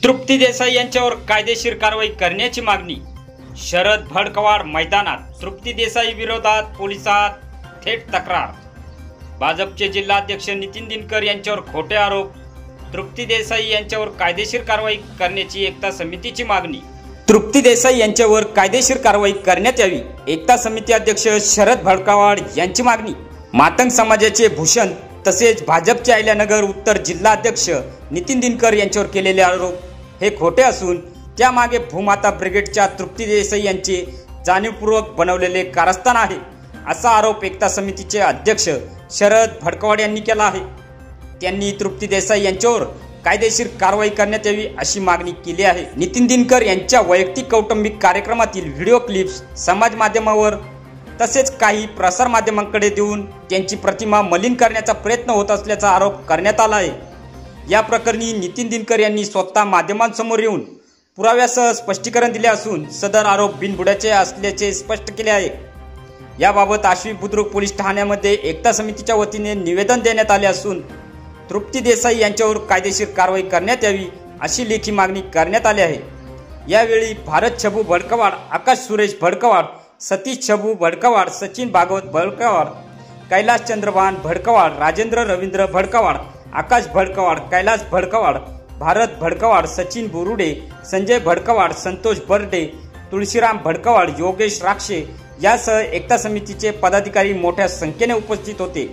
तृप्ती देसाई यांच्यावर कायदेशीर कारवाई करण्याची मागणी। शरद भडकवाड मैदानात तृप्ती देसाई विरोधात पोलिसात थेट तक्रार। भाजपचे जिल्हाध्यक्ष नितीन दिनकर यांच्यावर खोटे आरोप। तृप्ती देसाई यांच्यावर कायदेशीर कारवाई करण्याची एकता समितीची मागणी। तृप्ती देसाई यांच्यावर कायदेशीर कारवाई करण्यात यावी, एकता समिती अध्यक्ष शरद भडकवाड यांची मागणी। मातंग समाजाचे भूषण तसेच भाजपचे अहिल्यानगर उत्तर जिल्हाध्यक्ष नितीन दिनकर यांच्यावर केलेले आरोप हे खोटे असून त्यामागे भूमाता ब्रिगेडच्या तृप्ती देसाई यांचे जाणीवपूर्वक बनवलेले कारस्थान आहे, असा आरोप एकता समितीचे अध्यक्ष शरद भडकवाड यांनी केला आहे। त्यांनी तृप्ती देसाई यांच्यावर कायदेशीर कारवाई करण्यात यावी अशी मागणी केली आहे। नितीन दिनकर यांच्या वैयक्तिक कौटुंबिक कार्यक्रमातील व्हिडिओ क्लिप्स समाज माध्यमावर तसेच काही प्रसार माध्यमांकडे देऊन त्यांची प्रतिमा मलिन करण्याचा प्रयत्न होत असल्याचा आरोप करण्यात आला आहे। या प्रकरणी नितीन दिनकर यांनी स्वतः माध्यमांसमोर येऊन पुराव्यासह स्पष्टीकरण दिले असून सदर आरोप बिनबुडाचे असल्याचे स्पष्ट केले आहे। याबाबत आश्वी बुद्रुक पोलीस ठाण्यामध्ये एकता समितीच्या वतीने निवेदन देण्यात आले असून तृप्ती देसाई यांच्यावर कायदेशीर कारवाई करण्यात यावी अशी लेखी मागणी करण्यात आली आहे। यावेळी भारत छबू भडकवाड, आकाश सुरेश भडकवाड, सतीश छबू भडकवाड, सचिन भागवत भडकवाड, कैलास चंद्रभान भडकवाड, राजेंद्र रवींद्र भडकवाड, आकाश भडकवाड, कैलास भडकवाड, भारत भडकवाड, सचिन बोरुडे, संजय भडकवाड, संतोष बर्डे, तुळशीराम भडकवाड, योगेश राक्षे यासह एकता समितीचे पदाधिकारी मोठ्या संख्येने उपस्थित होते।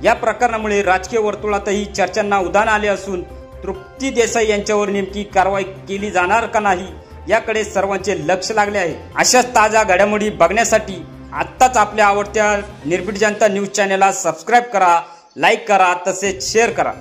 या प्रकरणामुळे राजकीय वर्तुळातही चर्चांना उधाण आले असून तृप्ती देसाई यांच्यावर नेमकी कारवाई केली जाणार का नाही याकडे सर्वांचे लक्ष लागले आहे। अशाच ताज्या घडामोडी बघण्यासाठी आत्ताच आपल्या आवडत्या निर्भीड जनता न्यूज चॅनलला सबस्क्राईब करा, लाईक करा तसेच शेअर करा।